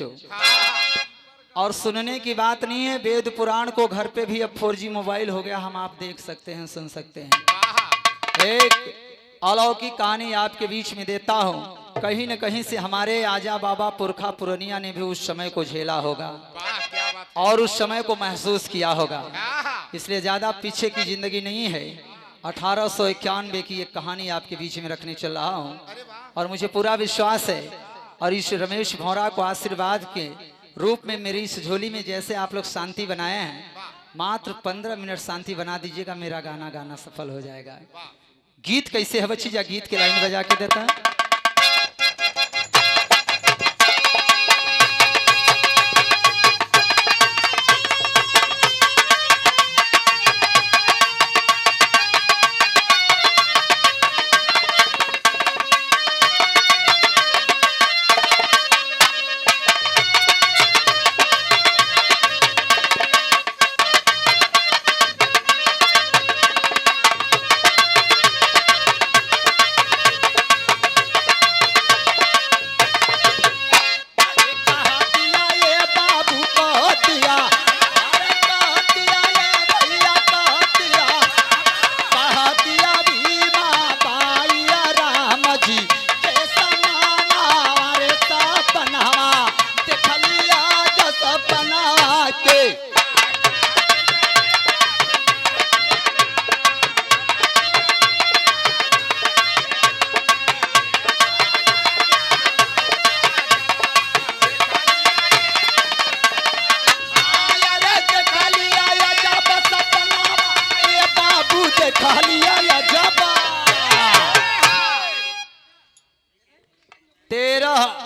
बच्चों। और सुनने की बात नहीं है, वेद पुराण को घर पे भी अब 4G मोबाइल हो गया, हम आप देख सकते हैं, सुन सकते हैं। एक अलौकिक कहानी आपके बीच में देता हूँ। कहीं न कहीं से हमारे आजा बाबा पुरखा पुरनिया ने भी उस समय को झेला होगा और उस समय को महसूस किया होगा, इसलिए ज्यादा पीछे की जिंदगी नहीं है। 1891 की एक कहानी आपके बीच में रखने चल रहा हूँ और मुझे पूरा विश्वास है और इस रमेश भौरा को आशीर्वाद के रूप में मेरी इस झोली में जैसे आप लोग शांति बनाए हैं, मात्र 15 मिनट शांति बना दीजिएगा, मेरा गाना गाना सफल हो जाएगा। गीत कैसे है बच्ची, जा गीत के लाइन बजा के देता है।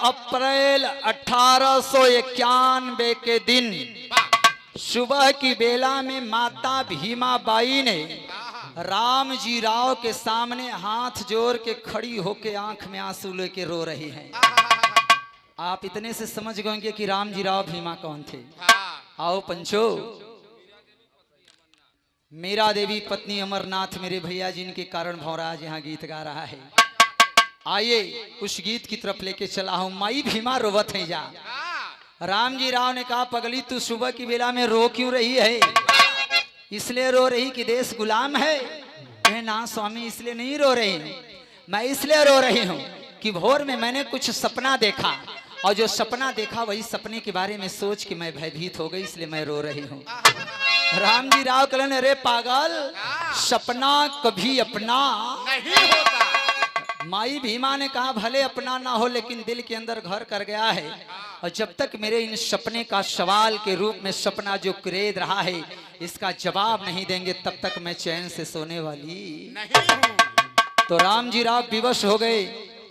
अप्रैल 1891 के दिन सुबह की बेला में माता भीमा बाई ने राम जी राव के सामने हाथ जोड़ के खड़ी होके आंख में आंसू लेके रो रही हैं। आप इतने से समझ गएंगे कि राम जी राव भीमा कौन थे। आओ पंचो, मीरा देवी पत्नी अमरनाथ मेरे भैया जिनके कारण भौरा आज यहाँ गीत गा रहा है। आइए उस गीत की तरफ लेके चला हूं। माई भीमा रोवत है जा। राम जी राव ने कहा, पगली तू सुबह की बेला में रो क्यों रही है? इसलिए रो रही कि देश गुलाम है? ना स्वामी, इसलिए नहीं रो रही, मैं इसलिए रो रही हूँ कि भोर में मैंने कुछ सपना देखा और जो सपना देखा वही सपने के बारे में सोच के मैं भयभीत हो गई, इसलिए मैं रो रही हूँ। राम जी राव कहलन, अरे पागल, सपना कभी अपना नहीं होता। माई भीमा ने कहा, भले अपना ना हो लेकिन दिल के अंदर घर कर गया है और जब तक मेरे इन सपने का सवाल के रूप में सपना जो क्रेद रहा है इसका जवाब नहीं देंगे तब तक मैं चैन से सोने वाली नहीं हूं। तो राम जी राव विवश हो गए।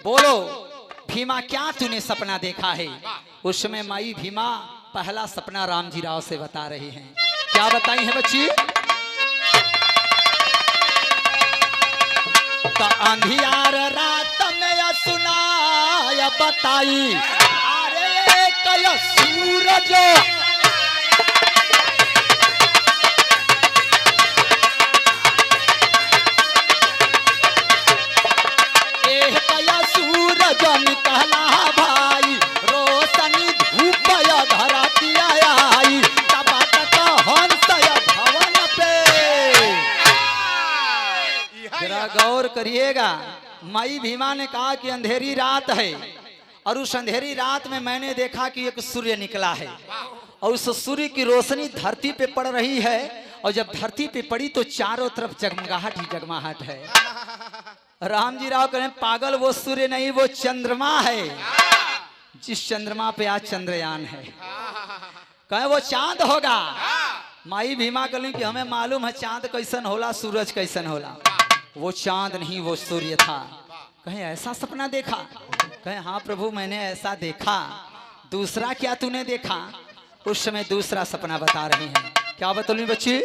बोलो भीमा, क्या तूने सपना देखा है? उस समय माई भीमा पहला सपना राम जी राव से बता रही हैं। क्या बताई है बच्ची? तो अंधियार रात में सुनाया बताई, अरे कल सूरज एक कया सूरज निकला भाई, रोशनी धूप धराती आई, तब तक हंस भवन पे। जरा गौर करिएगा, माई भीमा ने कहा कि अंधेरी रात है और उस अंधेरी रात में मैंने देखा कि एक सूर्य निकला है और उस सूर्य की रोशनी धरती पे पड़ रही है और जब धरती पे पड़ी तो चारों तरफ जगमगाहट ही जगमगाहट है। राम जी राव कहें, पागल, वो सूर्य नहीं, वो चंद्रमा है, जिस चंद्रमा पे आज चंद्रयान है। कहे वो चांद होगा। माई भीमा कहली कि हमें मालूम है चांद कैसन होला, सूरज कैसन होला। वो चांद नहीं, वो सूर्य था। कहे ऐसा सपना देखा? कहे हाँ प्रभु, मैंने ऐसा देखा। दूसरा क्या तूने देखा? उस समय दूसरा सपना बता रही हैं। क्या बतौली बच्ची?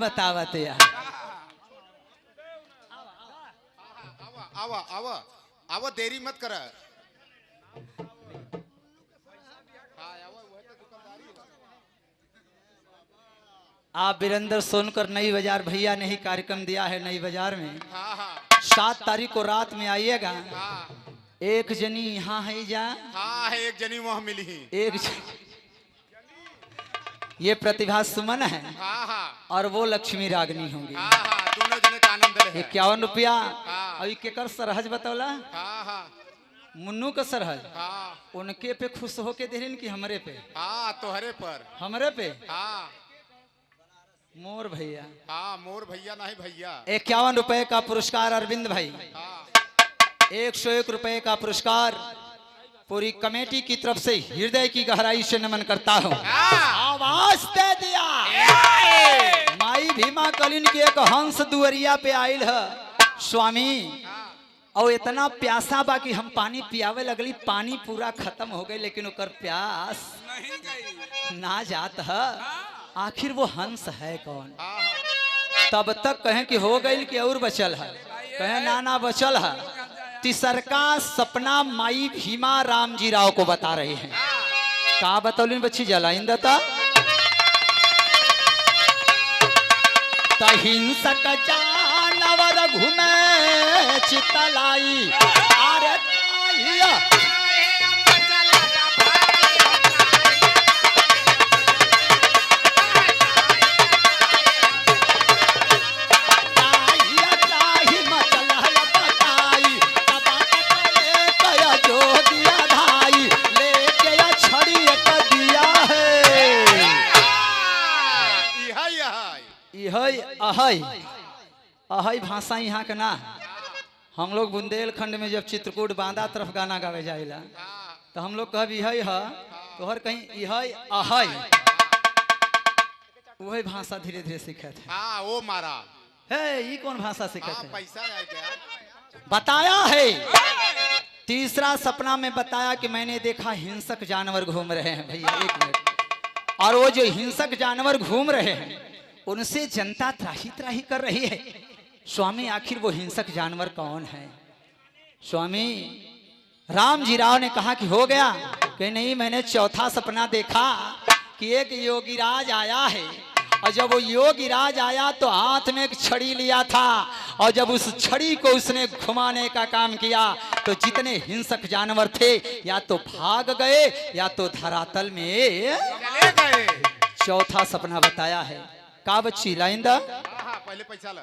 बतावत यार। आवा आवा आवा देरी मत कर। आप वीरेंद्र सोनकर नई बाजार भैया ने ही कार्यक्रम दिया है नई बाजार में। हाँ हाँ 7 तारीख को रात में आइएगा। हाँ एक जनी यहाँ है जा, हाँ है एक जनी वहाँ मिली ही। एक ये प्रतिभा सुमन है हाँ हाँ और वो लक्ष्मी रागनी होंगी। हाँ हाँ दोनों जने का आनंद ले। 51 रुपया। हाँ। अभी केकर सरहज बतौला? हाँ हाँ मुन्नू का सरहज। हाँ उनके पे खुश होके दे रही कि हमरे पे? हाँ तोहरे पर। हमरे पे हाँ मोर भैया। हाँ मोर भैया नहीं भैया। 51 रुपए का पुरस्कार अरविंद भाई। हाँ 101 रुपए का पुरस्कार पूरी कमेटी की तरफ से हृदय की गहराई से नमन करता हूँ। आवाज दे दिया माई भीमा कलिन की एक हंस दुअरिया पे आयल है स्वामी और इतना प्यासा बा कि हम पानी पियावे लगली, पानी पूरा खत्म हो गई लेकिन ओकर प्यास ना जात है। आखिर वो हंस है कौन? तब तक कहें कि हो गई कि और बचल है, कहें ना बचल है। तीसरका सपना माई भीमा राम जी राव को बता रहे हैं। का बतौलिन बच्ची जलाइन दता हिंसक जानवर घूमे चितलाई अरे ताहिया अहै अहै भाषा यहाँ के ना। हम लोग बुंदेलखंड में जब चित्रकूट बांदा तरफ गाना गावे जाइला तो हम लोग कह इहै है तो हर कहीं इहै अहै वही भाषा धीरे धीरे सीखत है। हाँ वो मारा है ये कौन भाषा सीखत है? पैसा आए क्या बताया है। तीसरा सपना में बताया कि मैंने देखा हिंसक जानवर घूम रहे हैं। भैया 1 मिनट। और वो जो हिंसक जानवर घूम रहे हैं उनसे जनता त्राही त्राही कर रही है। स्वामी आखिर वो हिंसक जानवर कौन है? स्वामी राम जी राव ने कहा कि हो गया कि नहीं, मैंने चौथा सपना देखा कि एक योगीराज आया है और जब वो योगीराज आया तो हाथ में एक छड़ी लिया था और जब उस छड़ी को उसने घुमाने का काम किया तो जितने हिंसक जानवर थे या तो भाग गए या तो धरातल में चले गए। चौथा सपना बताया है। का बच्ची लाइन दा पहले पैसा ला।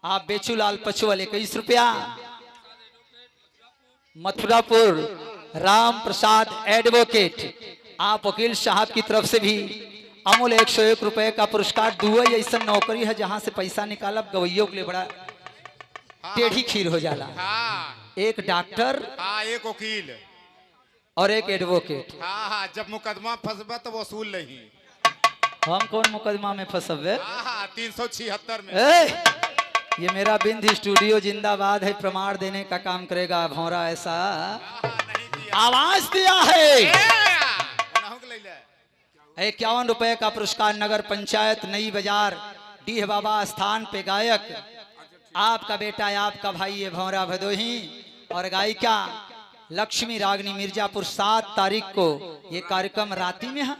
आप बेचूलाल पचुअल 21 रुपया। मथुरापुर राम प्रसाद एडवोकेट आप वकील साहब की तरफ से भी अमूल 101 रुपए का पुरस्कार। दुबई ऐसा नौकरी है जहां से पैसा निकाला गवैयों के लिए बड़ा टेढ़ी खीर हो जाला। एक डॉक्टर एक वकील और एक एडवोकेट। हाँ जब मुकदमा फंसबा तो वसूल नहीं। हम कौन मुकदमा में फंसबे? 376 में। ये मेरा बिंद स्टूडियो जिंदाबाद है, प्रमाण देने का काम करेगा। भौरा ऐसा आवाज दिया है। 51 रुपए का पुरस्कार नगर पंचायत नई बाजार डीह बाबा स्थान पे गायक आपका बेटा आपका भाई है भौरा भदोही और गायिका लक्ष्मी रागनी मिर्जापुर। 7 तारीख को ये कार्यक्रम राती में है।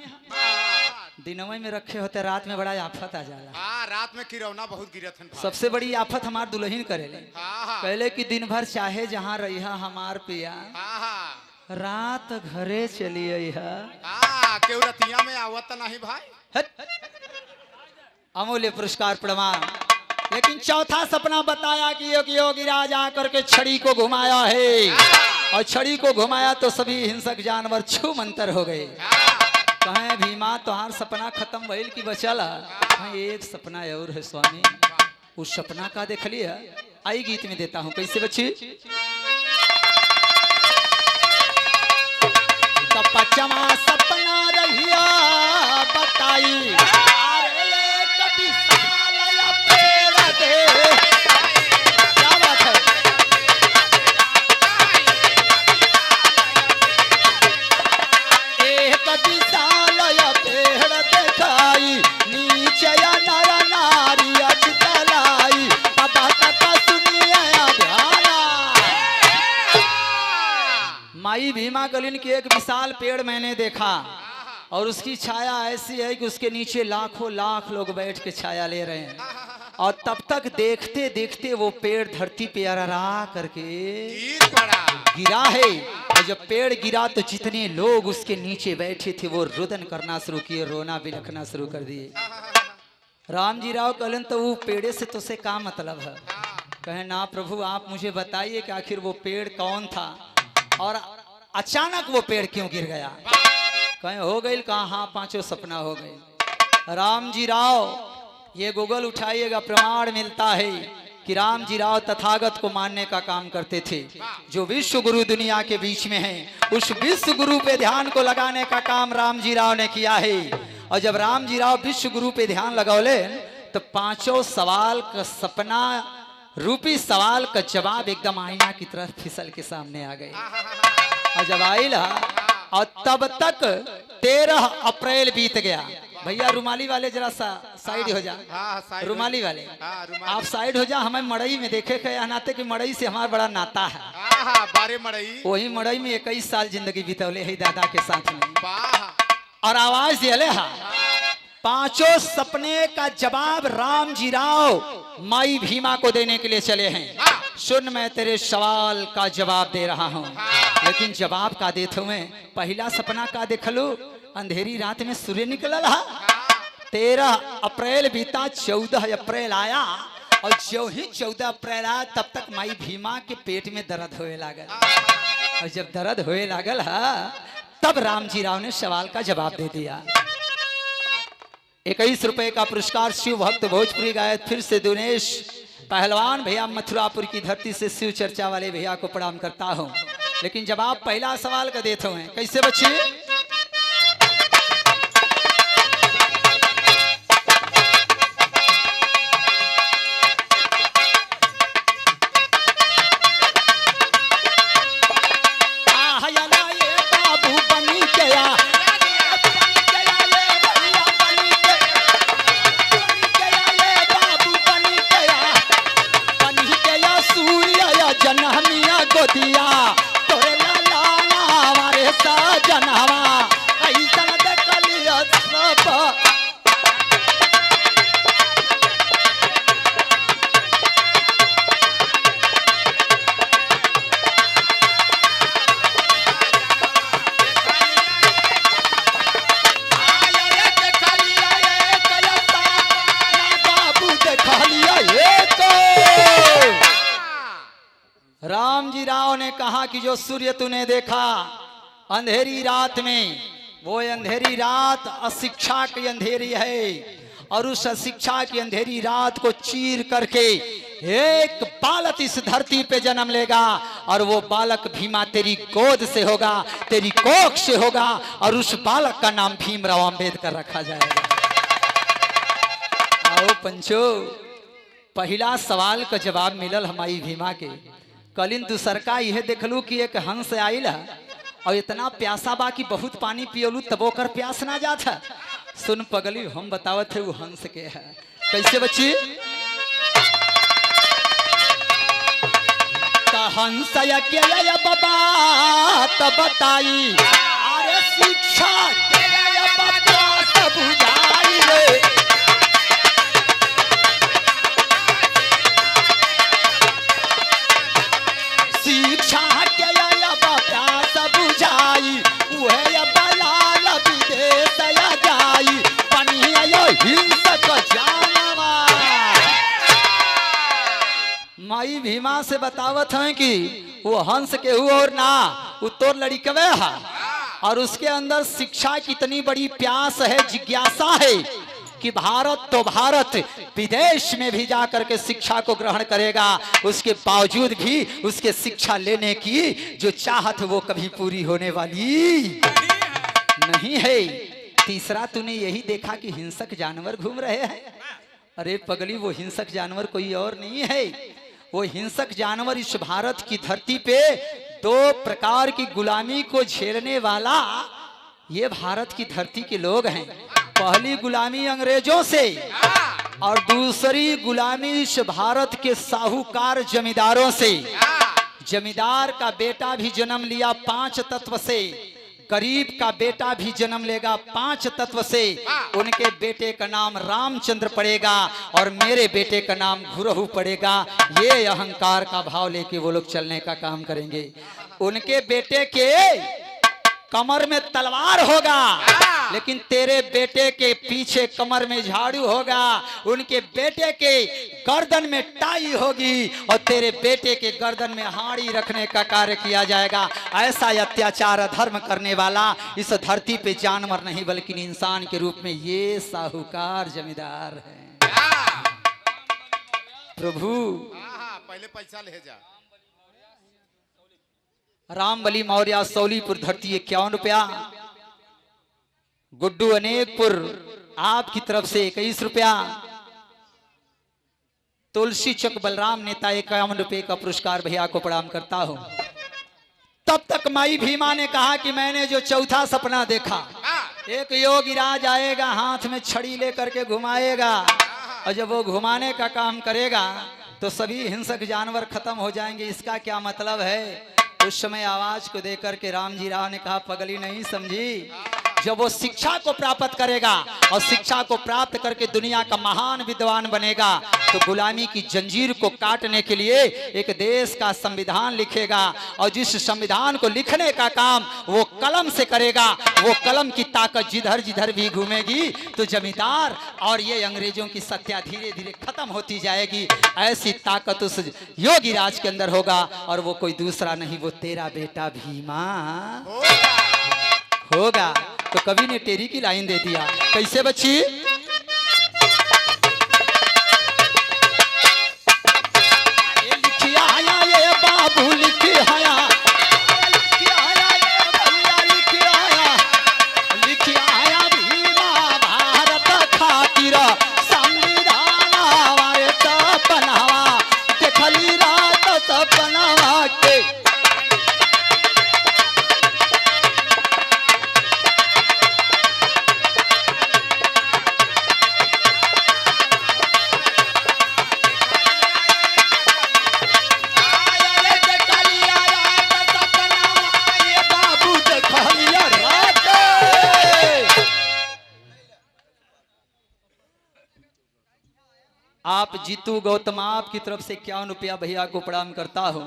दिनों में रखे होते, रात में बड़ा आफत आ जाला। रात में किरौना बहुत गिरत है। सबसे बड़ी आफत हमार दुल्हन करेले। पहले की दिन भर चाहे जहाँ रही हमार पिया रात घरे चलिए केहू रतिया में आवत नहीं भाई। अमूल्य पुरस्कार प्रमाण। लेकिन चौथा सपना बताया कि योगीराज आकर के छड़ी को घुमाया है और छड़ी को घुमाया तो सभी हिंसक जानवर छू मंतर हो गए। कहें भीमा तुहार सपना खत्म भइल की बचल है? एक सपना और है स्वामी। उस सपना का देख लिया। आई गीत में देता हूँ कैसे बच्ची। तो 5वां सपना रहिया बताई अरे कभी साला पेड़ दे। क्या बात है? एक कभी साला पेड़ दिखाई नीचे या माई भीमा कलिन की एक विशाल पेड़ मैंने देखा और उसकी छाया ऐसी है कि उसके नीचे लाखों लाख लोग बैठ के छाया ले रहे हैं और तब तक देखते देखते वो पेड़ धरती पे अररा करके गिर पड़ा। गिरा है। और जब पेड़ गिरा तो जितने लोग उसके नीचे बैठे थे वो रुदन करना शुरू किए, रोना बिलखना शुरू कर दिए। राम जी राव कहलन तो वो पेड़े से तो से क्या मतलब है? कहे ना प्रभु आप मुझे बताइए कि आखिर वो पेड़ कौन था और अचानक वो पेड़ क्यों गिर गया? कहे हो गई कहा हाँ पांचों सपना हो गई। राम जी राव ये गूगल उठाइएगा, प्रमाण मिलता है कि राम जी राव तथागत को मानने का काम करते थे। जो विश्व गुरु दुनिया के बीच में है उस विश्व गुरु पे ध्यान को लगाने का काम राम जी राव ने किया है। और जब राम जी राव विश्व गुरु पे ध्यान लगौले तो पांचों सवाल का सपना रूपी सवाल का जवाब एकदम आईना की तरफ फिसल के सामने आ गए। और जब आइल और तब तक 13 अप्रैल बीत गया। भैया रुमाली वाले जरा सा साइड हो जा। साइड रुमाली वाले रुमाली। आप साइड हो जा। हमें मड़ई में देखे के नाते कि मड़ई से हमारा बड़ा नाता है। बारे मड़ई वही मड़ई में 21 साल जिंदगी बितौले है दादा के साथ में। वाह। और आवाज दिले हा पांचों सपने का जवाब राम जी राव माई भीमा को देने के लिए चले हैं। सुन मैं तेरे सवाल का जवाब दे रहा हूँ, लेकिन जवाब का देते हुए पहला सपना का देख लो। अंधेरी रात में सूर्य निकल रहा। 13 अप्रैल बीता, 14 अप्रैल आया और जो ही 14 अप्रैल आया तब तक माई भीमा के पेट में दर्द होए लागल। और जब दर्द होए लागल तब राम जी राव ने सवाल का जवाब दे दिया। 21 रुपए का पुरस्कार शिव भक्त भोजपुरी गायक फिर से दिनेश पहलवान भैया मथुरापुर की धरती से शिव चर्चा वाले भैया को प्रणाम करता हूं। लेकिन जवाब पहला सवाल का देते हुए कैसे बच्चे? राम जी राव ने कहा कि जो सूर्य तूने देखा अंधेरी रात में, वो अंधेरी रात अशिक्षा की अंधेरी है और उस अशिक्षा की अंधेरी रात को चीर करके एक बालक इस धरती पे जन्म लेगा और वो बालक भीमा तेरी गोद से होगा, तेरी कोख से होगा और उस बालक का नाम भीमराव अंबेडकर रखा जाएगा। आओ पंचो, पहला सवाल का जवाब मिलल हमारी भीमा के। कलिन दूसर का यह देखलू कि एक हंस आइल और इतना प्यासा बा कि बहुत पानी पियलू तबो कर प्यास ना जाता। सुन पगली हम बतावत है वो हंस के है। कैसे बच्ची? हंस के बाबा तब बताई अरे शिक्षा के बाबा तब बुझाई रे। माई भीमा से बतावत हैं कि वो हंस के हुआ और ना वो तो लड़कवे है और उसके अंदर शिक्षा की इतनी बड़ी प्यास है, जिज्ञासा है कि भारत तो भारत विदेश में भी जाकर के शिक्षा को ग्रहण करेगा। उसके बावजूद भी उसके शिक्षा लेने की जो चाहत वो कभी पूरी होने वाली नहीं है। तीसरा तूने यही देखा कि हिंसक जानवर घूम रहे हैं। अरे पगली, वो हिंसक जानवर कोई और नहीं है। वो हिंसक जानवर इस भारत की धरती पे 2 प्रकार की गुलामी को झेलने वाला ये भारत की धरती के लोग हैं। पहली गुलामी अंग्रेजों से और दूसरी गुलामी इस भारत के साहूकार जमींदारों से। जमींदार का बेटा भी जन्म लिया 5 तत्व से, गरीब का बेटा भी जन्म लेगा 5 तत्व से। उनके बेटे का नाम रामचंद्र पड़ेगा और मेरे बेटे का नाम गुरहु पड़ेगा। ये अहंकार का भाव लेके वो लोग चलने का काम करेंगे। उनके बेटे के कमर में तलवार होगा, लेकिन तेरे बेटे के पीछे कमर में झाड़ू होगा। उनके बेटे के गर्दन में टाई होगी और तेरे बेटे के गर्दन में हाड़ी रखने का कार्य किया जाएगा। ऐसा अत्याचार अधर्म करने वाला इस धरती पे जानवर नहीं बल्कि इंसान के रूप में ये साहूकार जमींदार है। प्रभु पहले पैसा ले जा। रामबली मौर्य सौलीपुर धरती 51 रुपया, गुड्डू अनेकपुर आपकी तरफ से 21 रुपया, तुलसी चक बलराम नेता 51 रुपए का पुरस्कार भैया को प्रणाम करता हूं। तब तक माई भीमा ने कहा कि मैंने जो चौथा सपना देखा, एक योगीराज आएगा, हाथ में छड़ी लेकर के घुमाएगा, और जब वो घुमाने का काम करेगा तो सभी हिंसक जानवर खत्म हो जाएंगे। इसका क्या मतलब है? उस समय आवाज को देकर के रामजी राव ने कहा, पगली नहीं समझी, जब वो शिक्षा को प्राप्त करेगा और शिक्षा को प्राप्त करके दुनिया का महान विद्वान बनेगा तो गुलामी की जंजीर को काटने के लिए एक देश का संविधान लिखेगा, और जिस संविधान को लिखने का काम वो कलम से करेगा, वो कलम की ताकत जिधर जिधर भी घूमेगी तो जमींदार और ये अंग्रेजों की सत्ता धीरे धीरे खत्म होती जाएगी। ऐसी ताकत उस योगीराज के अंदर होगा, और वो कोई दूसरा नहीं, वो तेरा बेटा भीमा होगा। तो कवि ने टेरी की लाइन दे दिया, कैसे बच्ची? लिखिया आया ये बाबू, लिखिया आया, लिखिया आया ये भैया, लिखिया आया, लिखिया आया भीमा भारत खातिर संविधान हमारे सपनावा देखली रात सपनावा के। आप जीतू गौतम आपकी तरफ से 51 रुपया भैया को प्रणाम करता हूँ,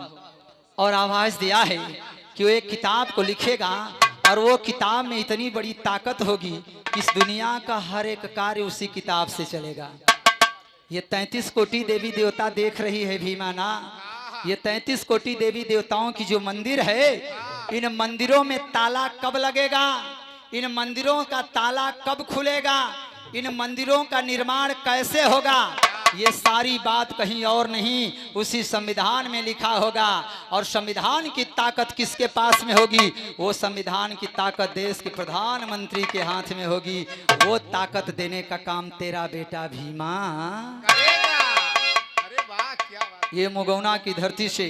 और आवाज दिया है कि वो एक किताब को लिखेगा और वो किताब में इतनी बड़ी ताकत होगी कि इस दुनिया का हर एक कार्य उसी किताब से चलेगा। ये 33 कोटि देवी देवता देख रही है भीमा ना, ये 33 कोटि देवी देवताओं की जो मंदिर है, इन मंदिरों में ताला कब लगेगा, इन मंदिरों का ताला कब खुलेगा, इन मंदिरों का निर्माण कैसे होगा, ये सारी बात कहीं और नहीं उसी संविधान में लिखा होगा। और संविधान की ताकत किसके पास में होगी? वो संविधान की ताकत देश के प्रधानमंत्री के हाथ में होगी। वो ताकत देने का काम तेरा बेटा भीमा करेगा। अरे वाह, क्या बात। ये मुगौना की धरती से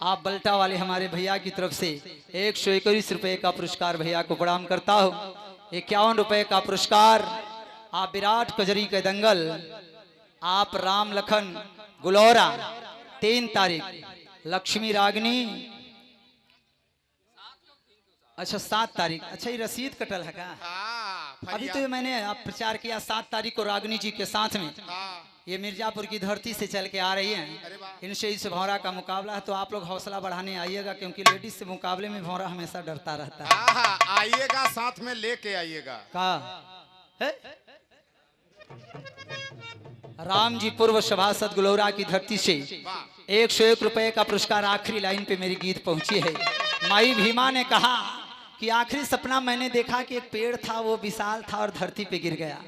आप बल्टा वाले हमारे भैया की तरफ से 121 रुपए का पुरस्कार भैया को प्रणाम करता हूँ। 51 रुपए का पुरस्कार आप विराट कजरी के दंगल, आप राम लखन गुलौरा 3 तारीख, लक्ष्मी रागनी, अच्छा 7 तारीख, अच्छा ये रसीद कटल है क्या? अभी तो मैंने आप प्रचार किया 7 तारीख को रागनी जी के साथ में। ये मिर्जापुर की धरती से चल के आ रही हैं, इनसे इस भौरा का मुकाबला है, तो आप लोग हौसला बढ़ाने आइएगा, क्योंकि लेडीज से मुकाबले में भौरा हमेशा डरता रहता है। आइएगा, साथ में लेके आइएगा। का है? राम जी पूर्व सभासद गुलौरा की धरती से 101 रुपए का पुरस्कार। आखिरी लाइन पे मेरी गीत पहुंची है। माई भीमा ने कहा कि आखिरी सपना मैंने देखा कि एक पेड़ था, वो विशाल था और धरती पे गिर गया।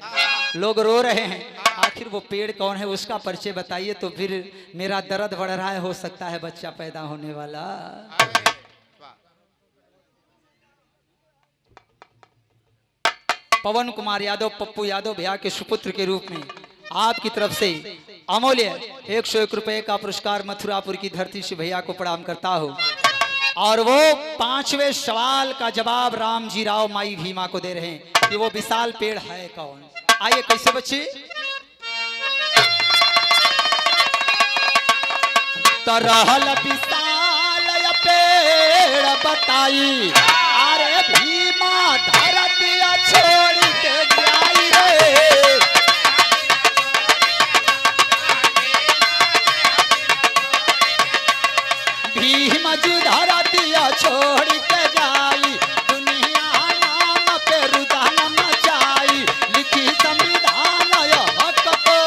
लोग रो रहे हैं, आखिर वो पेड़ कौन है, उसका परिचय बताइए तो फिर मेरा दर्द बढ़ रहा है, हो सकता है बच्चा पैदा होने वाला। पवन कुमार यादव, पप्पू यादव भैया के सुपुत्र के रूप में आपकी तरफ से अमूल्य 101 रुपए का पुरस्कार मथुरापुर की धरती से भैया को प्रणाम करता हूँ। और वो 5वें सवाल का जवाब राम जी राव माई भीमा को दे रहे हैं कि वो विशाल पेड़ है कौन। आइए कैसे बच्चे? तरहल विशाल पेड़ बताई, अरे भीमा धरतिया छोड़ के जाई रे। भीम जी धरतिया छोड़ के जाई, दुनिया नाम पे रुदन मचाई, लिखी संविधान हक को।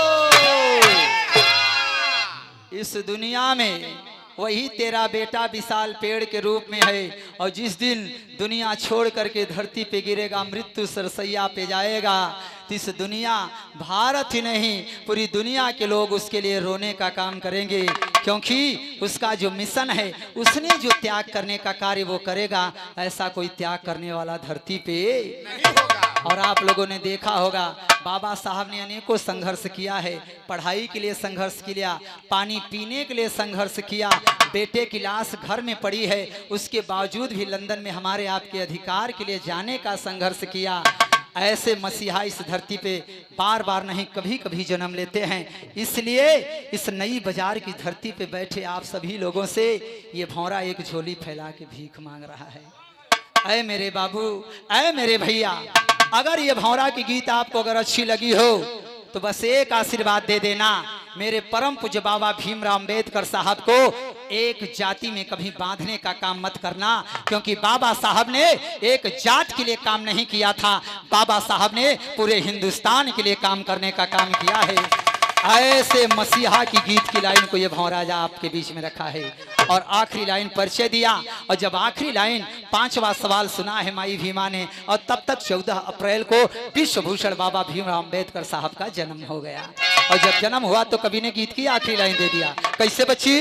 इस दुनिया में वही तेरा बेटा विशाल पेड़ के रूप में है, और जिस दिन दुनिया छोड़ करके धरती पे गिरेगा, मृत्यु सरसैया पे जाएगा, तो इस दुनिया भारत ही नहीं पूरी दुनिया के लोग उसके लिए रोने का काम करेंगे, क्योंकि उसका जो मिशन है, उसने जो त्याग करने का कार्य वो करेगा, ऐसा कोई त्याग करने वाला धरती पे नहीं होगा। और आप लोगों ने देखा होगा बाबा साहब ने अनेकों संघर्ष किया है, पढ़ाई के लिए संघर्ष किया, पानी पीने के लिए संघर्ष किया, बेटे की लाश घर में पड़ी है, उसके बावजूद भी लंदन में हमारे आपके अधिकार के लिए जाने का संघर्ष किया। ऐसे मसीहा इस धरती पे बार बार नहीं कभी कभी जन्म लेते हैं, इसलिए इस नई बाजार की धरती पे बैठे आप सभी लोगों से ये भौरा एक झोली फैला के भीख मांग रहा है। ऐ मेरे बाबू, ऐ मेरे भैया, अगर ये भौरा की गीत आपको अगर अच्छी लगी हो तो बस एक आशीर्वाद दे देना, मेरे परम पूज्य बाबा भीमराव अंबेडकर साहब को एक जाति में कभी बांधने का काम मत करना, क्योंकि बाबा साहब ने एक जात के लिए काम नहीं किया था, बाबा साहब ने पूरे हिंदुस्तान के लिए काम करने का काम किया है। ऐसे मसीहा की गीत की लाइन को ये भौराजा आपके बीच में रखा है, और आखिरी लाइन परिचय दिया, और जब आखिरी लाइन 5वां सवाल सुना है माई भीमा ने, और तब तक 14 अप्रैल को विश्व भूषण बाबा भीमराव अंबेडकर साहब का जन्म हो गया, और जब जन्म हुआ तो कवि ने गीत की आखिरी लाइन दे दिया, कैसे बच्ची?